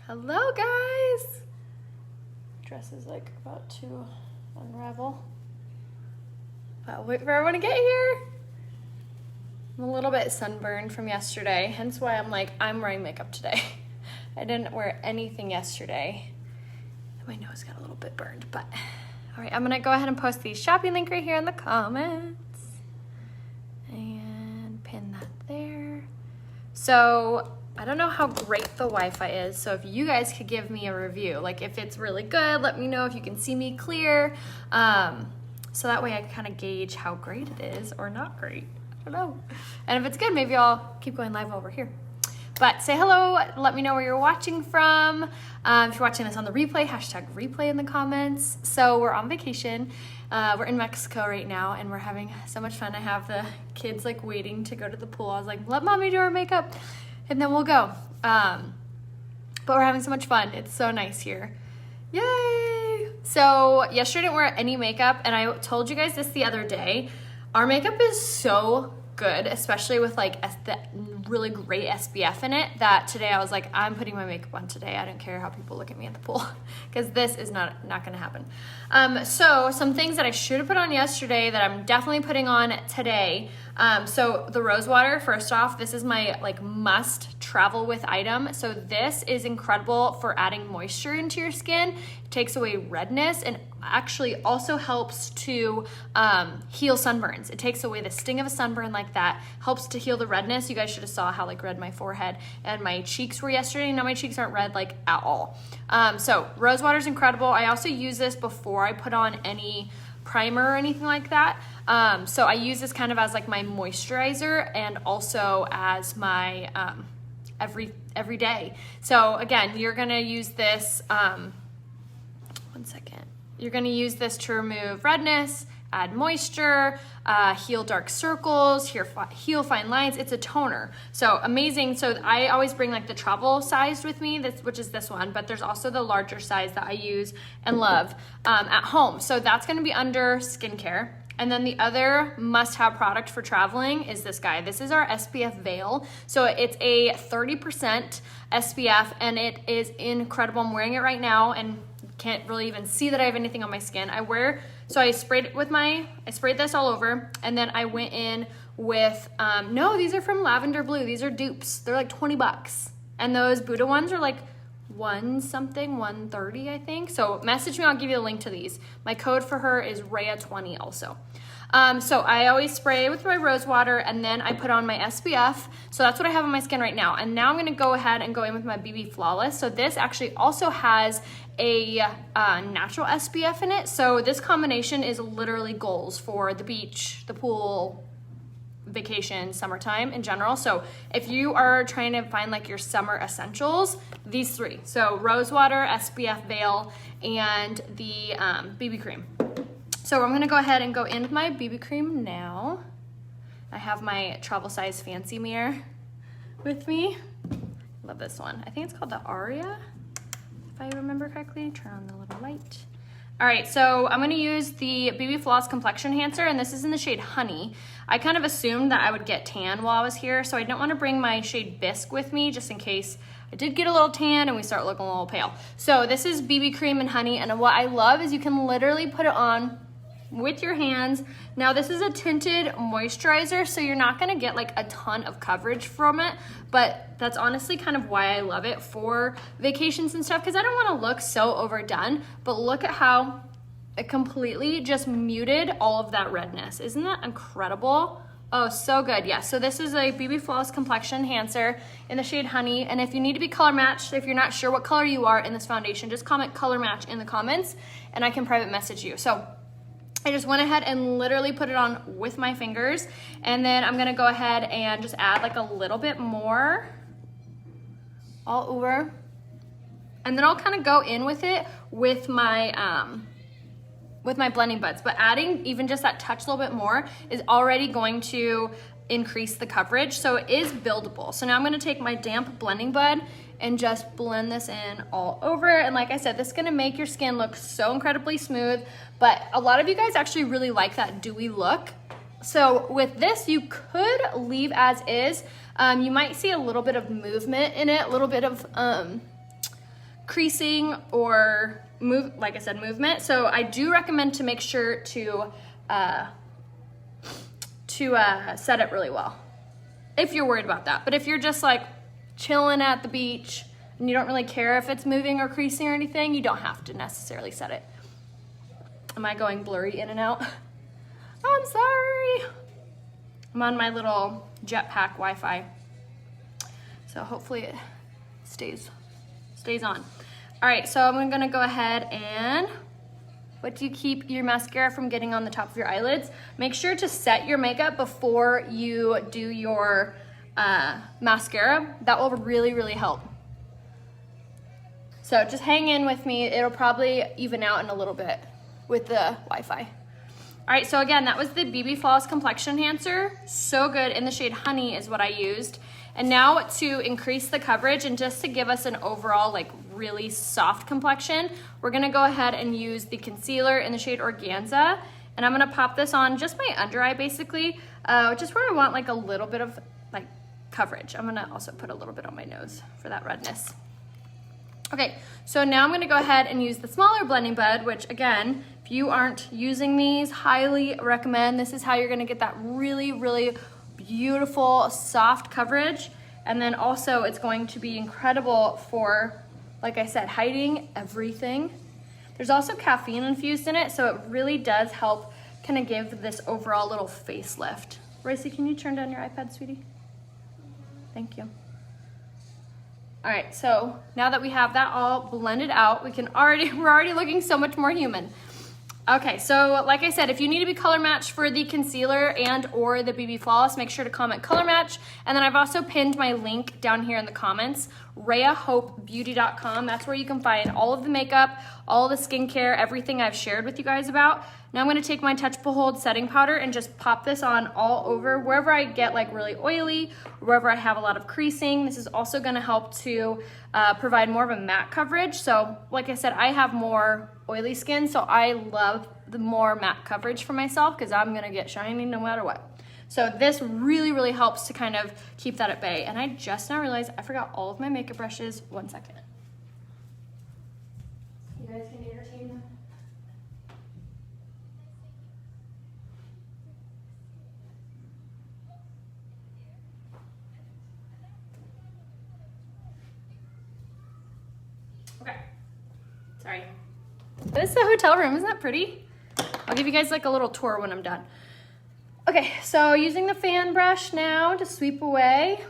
Hello guys! Dress is like about to unravel. But I'll wait for everyone to get here. I'm a little bit sunburned from yesterday, hence why I'm wearing makeup today. I didn't wear anything yesterday. My nose got a little bit burned, but all right, I'm gonna go ahead and post the shopping link right here in the comments and pin that there. So I don't know how great the Wi-Fi is, so if you guys could give me a review, like if it's really good, let me know if you can see me clear, so that way I can kind of gauge how great it is or not great. I don't know. And if it's good, maybe I'll keep going live over here. But say hello, let me know where you're watching from. If you're watching this on the replay, hashtag replay in the comments. So we're on vacation. We're in Mexico right now and we're having so much fun. I have the kids like waiting to go to the pool. I was like, let mommy do our makeup and then we'll go. But we're having so much fun. It's so nice here. Yay! So yesterday I didn't wear any makeup and I told you guys this the other day. Our makeup is so good, especially with like the really great SPF in it, that today I was like, I'm putting my makeup on today. I don't care how people look at me at the pool because this is not gonna happen. So some things that I should have put on yesterday that I'm definitely putting on today. So the rose water, first off, this is my like must travel with item. So this is incredible for adding moisture into your skin. It takes away redness and actually also helps to heal sunburns. It takes away the sting of a sunburn like that, helps to heal the redness. You guys should have saw how like red my forehead and my cheeks were yesterday. Now my cheeks aren't red like at all. So rose water is incredible. I also use this before I put on any primer or anything like that. So I use this kind of as like my moisturizer and also as my every day. So again, you're gonna use this, one second. You're gonna use this to remove redness, add moisture, heal dark circles, heal fine lines. It's a toner. So amazing. So I always bring like the travel size with me, which is this one, but there's also the larger size that I use and love at home. So that's gonna be under skincare. And then the other must-have product for traveling is this guy. This is our Spf Veil. So it's a 30% SPF and it is incredible. I'm wearing it right now and can't really even see that I have anything on my skin. I sprayed this all over and then I went in with, no, these are from Lavender Blue. These are dupes. They're like 20 bucks. And those Buddha ones are like $130, I think. So message me, I'll give you a link to these. My code for her is Rhea20 also. So I always spray with my rose water and then I put on my SPF. So that's what I have on my skin right now. And now I'm gonna go ahead and go in with my BB Flawless. So this actually also has a natural SPF in it. So this combination is literally goals for the beach, the pool, vacation, summertime in general. So if you are trying to find like your summer essentials, these three. So rose water, SPF Veil, and the BB cream. So I'm gonna go ahead and go in with my BB cream now. I have my travel size fancy mirror with me. Love this one. I think it's called the Aria, if I remember correctly. Turn on the little light. All right, so I'm gonna use the BB Floss Complexion Enhancer, and this is in the shade Honey. I kind of assumed that I would get tan while I was here, so I don't wanna bring my shade Bisque with me just in case I did get a little tan and we start looking a little pale. So this is BB Cream and Honey, and what I love is you can literally put it on with your hands. Now this is a tinted moisturizer, so you're not gonna get like a ton of coverage from it, but that's honestly kind of why I love it for vacations and stuff, because I don't wanna look so overdone, but look at how it completely just muted all of that redness. Isn't that incredible? Oh, so good. Yeah, so this is a BB Flawless Complexion Enhancer in the shade Honey, and if you need to be color matched, if you're not sure what color you are in this foundation, just comment color match in the comments and I can private message you. So I just went ahead and literally put it on with my fingers, and then I'm gonna go ahead and just add like a little bit more all over, and then I'll kind of go in with it with my blending buds, but adding even just that touch a little bit more is already going to increase the coverage, so it is buildable. So now I'm gonna take my damp blending bud and just blend this in all over. And like I said, this is gonna make your skin look so incredibly smooth, but a lot of you guys actually really like that dewy look. So with this, you could leave as is. You might see a little bit of movement in it, a little bit of creasing or like I said, movement. So I do recommend to make sure to set it really well if you're worried about that. But if you're just like chilling at the beach and you don't really care if it's moving or creasing or anything, you don't have to necessarily set it. Am I going blurry in and out? Oh, I'm sorry. I'm on my little jetpack Wi-Fi. So hopefully it stays on. All right, so I'm gonna go ahead and what do you keep your mascara from getting on the top of your eyelids? Make sure to set your makeup before you do your mascara. That will really, really help. So just hang in with me. It'll probably even out in a little bit with the Wi-Fi. All right, so again, that was the BB Flawless Complexion Enhancer. So good, in the shade Honey is what I used. And now to increase the coverage and just to give us an overall like really soft complexion, we're gonna go ahead and use the concealer in the shade Organza. And I'm gonna pop this on just my under eye basically, just where I want like a little bit of like coverage. I'm gonna also put a little bit on my nose for that redness. Okay, so now I'm gonna go ahead and use the smaller blending bud, which again, if you aren't using these, highly recommend. This is how you're gonna get that really, really beautiful soft coverage. And then also it's going to be incredible for, like I said, hiding everything. There's also caffeine infused in it, so it really does help kind of give this overall little facelift. Royce, can you turn down your iPad, sweetie? Thank you. All right, so now that we have that all blended out, we're already looking so much more human. Okay, so like I said, if you need to be color matched for the concealer and or the BB Flawless, make sure to comment color match. And then I've also pinned my link down here in the comments, RheaHopeBeauty.com. That's where you can find all of the makeup, all the skincare, everything I've shared with you guys about. Now I'm gonna take my Touchable Hold setting powder and just pop this on all over, wherever I get like really oily, wherever I have a lot of creasing. This is also gonna help to provide more of a matte coverage. So like I said, I have more oily skin, so I love the more matte coverage for myself because I'm gonna get shiny no matter what. So this really, really helps to kind of keep that at bay. And I just now realized I forgot all of my makeup brushes. 1 second. You guys can entertain them. Okay, sorry. This is a hotel room, isn't that pretty? I'll give you guys like a little tour when I'm done. Okay, so using the fan brush now to sweep away.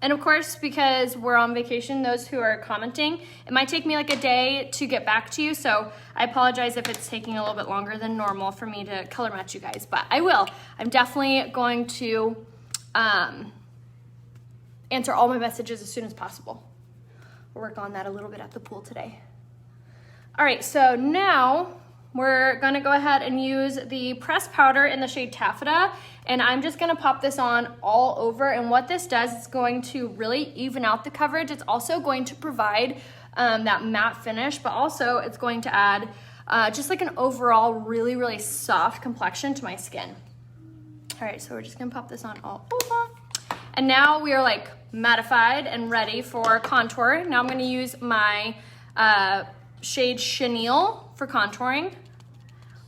And of course, because we're on vacation, those who are commenting, it might take me like a day to get back to you, so I apologize if it's taking a little bit longer than normal for me to color match you guys, but I will. I'm definitely going to answer all my messages as soon as possible. We'll work on that a little bit at the pool today. All right, so now we're gonna go ahead and use the pressed powder in the shade Taffeta, and I'm just gonna pop this on all over, and what this does is going to really even out the coverage. It's also going to provide that matte finish, but also it's going to add just like an overall really, really soft complexion to my skin. All right, so we're just gonna pop this on all over. And now we are like mattified and ready for contour. Now I'm gonna use my shade Chenille for contouring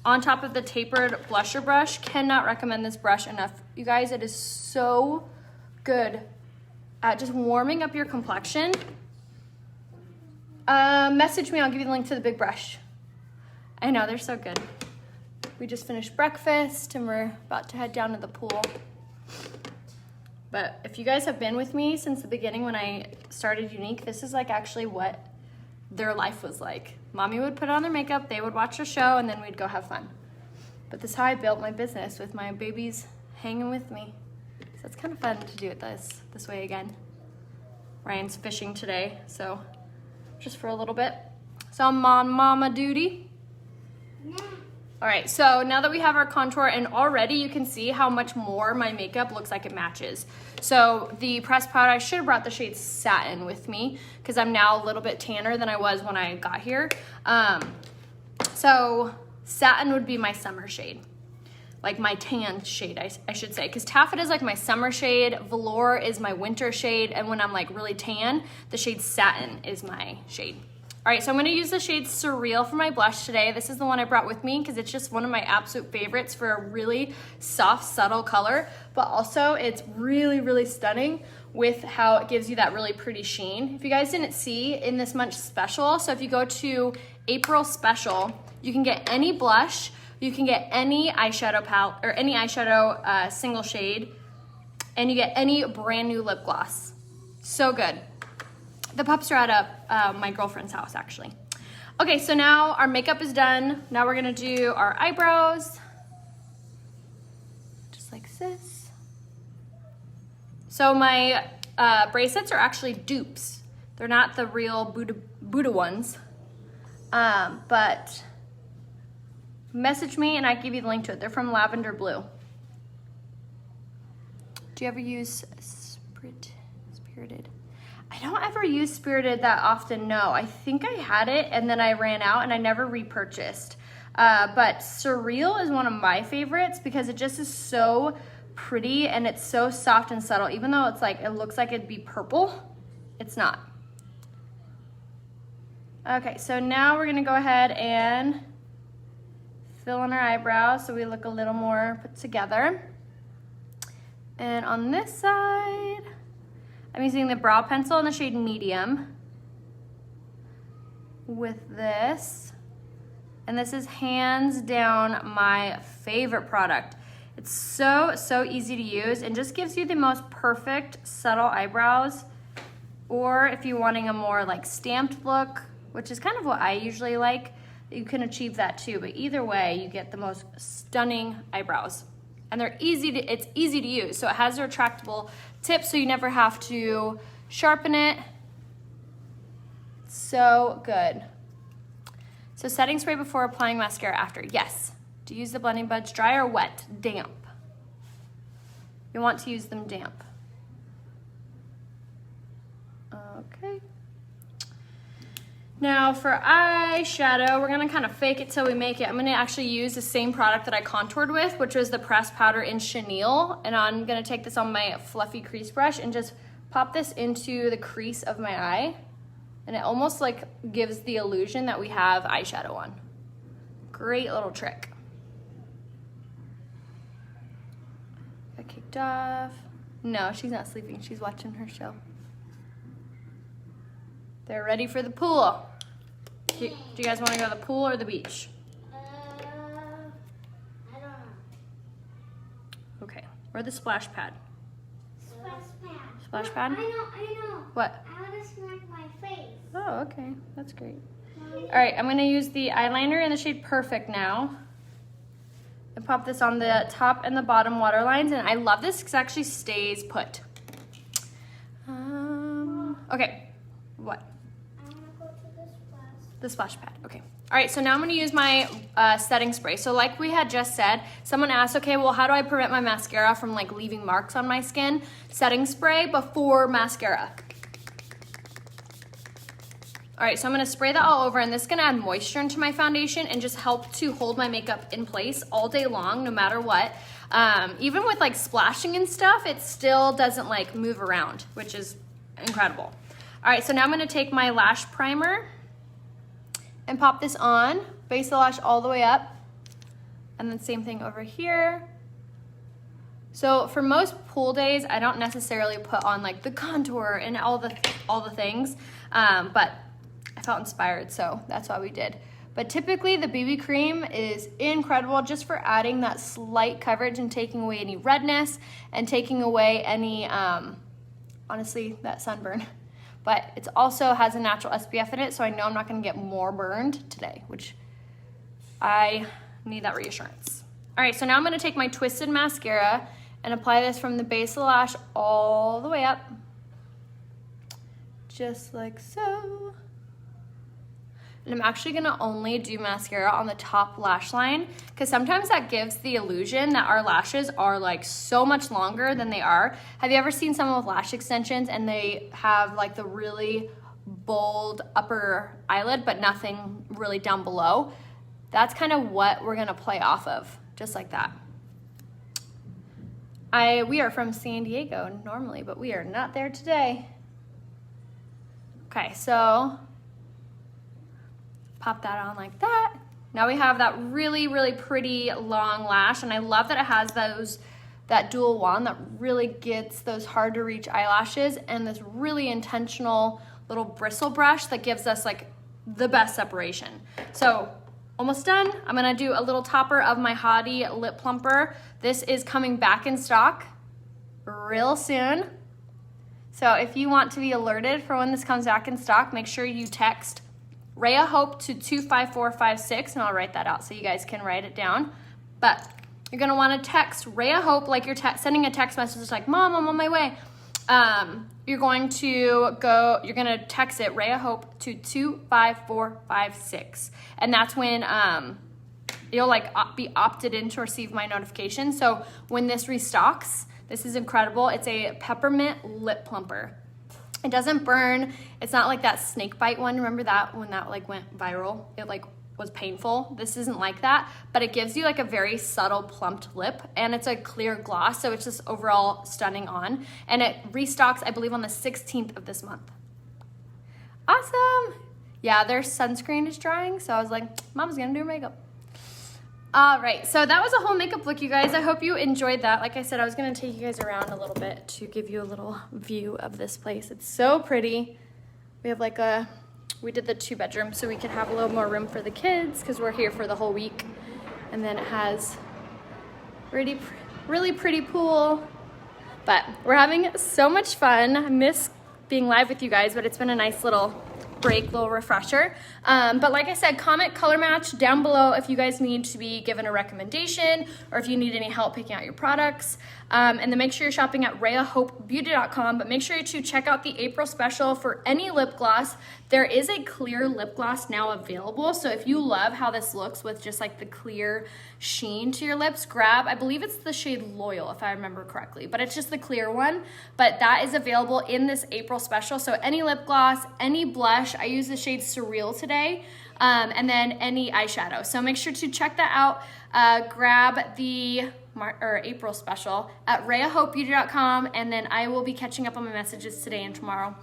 on top of the tapered blusher brush. Cannot recommend this brush enough. You guys, it is so good at just warming up your complexion. Message me, I'll give you the link to the big brush. I know, they're so good. We just finished breakfast and we're about to head down to the pool. But if you guys have been with me since the beginning when I started Unique, this is like actually what their life was like. Mommy would put on their makeup, they would watch a show, and then we'd go have fun. But this is how I built my business, with my babies hanging with me. So it's kind of fun to do it this way again. Ryan's fishing today, so just for a little bit. So I'm on mama duty. Yeah. All right, so now that we have our contour, and already you can see how much more my makeup looks like it matches. So the pressed powder, I should have brought the shade Satin with me because I'm now a little bit tanner than I was when I got here. So Satin would be my summer shade. like my tan shade, I should say, because Taffeta is like my summer shade, Velour is my winter shade, and when I'm like really tan, the shade Satin is my shade. All right, so I'm gonna use the shade Surreal for my blush today. This is the one I brought with me because it's just one of my absolute favorites for a really soft, subtle color, but also it's really, really stunning with how it gives you that really pretty sheen. If you guys didn't see in this month's special, so if you go to April special, you can get any blush, you can get any eyeshadow palette, or any eyeshadow single shade, and you get any brand new lip gloss. So good. The pups are at my girlfriend's house, actually. Okay, so now our makeup is done. Now we're gonna do our eyebrows, just like this. So my bracelets are actually dupes. They're not the real Buddha ones, but message me and I give you the link to it. They're from Lavender Blue. Do you ever use Spirited? I don't ever use Spirited that often, no. I think I had it and then I ran out and I never repurchased. But Surreal is one of my favorites because it just is so pretty and it's so soft and subtle. Even though it's like, it looks like it'd be purple, it's not. Okay, so now we're gonna go ahead and fill in our eyebrows so we look a little more put together. And on this side, I'm using the brow pencil in the shade Medium with this. And this is hands down my favorite product. It's so easy to use and just gives you the most perfect subtle eyebrows. Or if you're wanting a more like stamped look, which is kind of what I usually like, you can achieve that too. But either way, you get the most stunning eyebrows. And they're it's easy to use. So it has a retractable tip so you never have to sharpen it. So good. So setting spray before applying mascara after. Yes. Do you use the blending buds dry or wet? Damp. You want to use them damp. Okay. Now for eyeshadow, we're gonna kind of fake it till we make it. I'm gonna actually use the same product that I contoured with, which was the pressed powder in Chenille. And I'm gonna take this on my fluffy crease brush and just pop this into the crease of my eye. And it almost like gives the illusion that we have eyeshadow on. Great little trick. Got kicked off. No, she's not sleeping. She's watching her show. They're ready for the pool. Do you guys want to go to the pool or the beach? I don't know. Okay, or the splash pad. Splash pad. Splash pad? I know. What? I want to smack my face. Oh, okay, that's great. Mommy. All right, I'm gonna use the eyeliner in the shade Perfect now. And pop this on the top and the bottom waterlines, and I love this because it actually stays put. Okay, what? I want to go to the splash. The splash pad, okay. All right, so now I'm gonna use my setting spray. So like we had just said, someone asked, okay, well, how do I prevent my mascara from like leaving marks on my skin? Setting spray before mascara. All right, so I'm gonna spray that all over, and this is gonna add moisture into my foundation and just help to hold my makeup in place all day long, no matter what. Even with like splashing and stuff, it still doesn't like move around, which is incredible. All right, so now I'm gonna take my Lash Primer and pop this on, base the lash all the way up, and then same thing over here. So for most pool days, I don't necessarily put on like the contour and all the things, but I felt inspired, so that's why we did. But typically the BB cream is incredible just for adding that slight coverage and taking away any redness and taking away any, honestly, that sunburn. But it also has a natural SPF in it, so I know I'm not gonna get more burned today, which I need that reassurance. All right, so now I'm gonna take my Twisted Mascara and apply this from the base of the lash all the way up, just like so. And I'm actually gonna only do mascara on the top lash line because sometimes that gives the illusion that our lashes are like so much longer than they are. Have you ever seen someone with lash extensions and they have like the really bold upper eyelid but nothing really down below? That's kind of what we're gonna play off of, just like that. We are from San Diego normally, but we are not there today. Okay, so pop that on like that. Now we have that really, really pretty long lash, and I love that it has that dual wand that really gets those hard to reach eyelashes, and this really intentional little bristle brush that gives us like the best separation. So almost done. I'm gonna do a little topper of my Hottie Lip Plumper. This is coming back in stock real soon. So if you want to be alerted for when this comes back in stock, make sure you text Rhea Hope to 25456, and I'll write that out so you guys can write it down. But you're gonna wanna text Rhea Hope like you're sending a text message like, Mom, I'm on my way. You're gonna text it Rhea Hope to 25456. And that's when you'll like be opted in to receive my notification. So when this restocks, this is incredible. It's a Peppermint Lip Plumper. It doesn't burn. It's not like that snake bite one. Remember that when that like went viral? It like was painful. This isn't like that, but it gives you like a very subtle plumped lip, and it's a clear gloss, so it's just overall stunning on. And it restocks, I believe, on the 16th of this month. Awesome. Yeah, their sunscreen is drying, so I was like, Mom's gonna do her makeup. All right, so that was a whole makeup look, you guys. I hope you enjoyed that. Like I said, I was gonna take you guys around a little bit to give you a little view of this place. It's so pretty. We have like we did the 2-bedroom so we could have a little more room for the kids because we're here for the whole week. And then it has really pretty pool. But we're having so much fun. I miss being live with you guys, but it's been a nice little break, little refresher. But like I said, comment color match down below if you guys need to be given a recommendation or if you need any help picking out your products. And then make sure you're shopping at RheaHopeBeauty.com, but make sure to check out the April special for any lip gloss. There is a clear lip gloss now available, so if you love how this looks with just like the clear sheen to your lips, grab, I believe it's the shade Loyal if I remember correctly, but it's just the clear one. But that is available in this April special, so any lip gloss, any blush, I use the shade Surreal today, and then any eyeshadow. So make sure to check that out. Grab the April special at RheaHopeBeauty.com, and then I will be catching up on my messages today and tomorrow.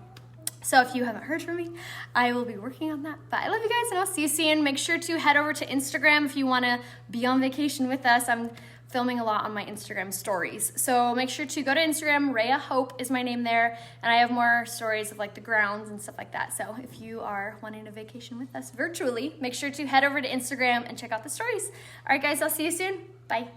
So if you haven't heard from me, I will be working on that. But I love you guys, and I'll see you soon. Make sure to head over to Instagram if you want to be on vacation with us. I'm filming a lot on my Instagram stories. So make sure to go to Instagram. Rhea Hope is my name there. And I have more stories of like the grounds and stuff like that. So if you are wanting a vacation with us virtually, make sure to head over to Instagram and check out the stories. All right, guys, I'll see you soon. Bye.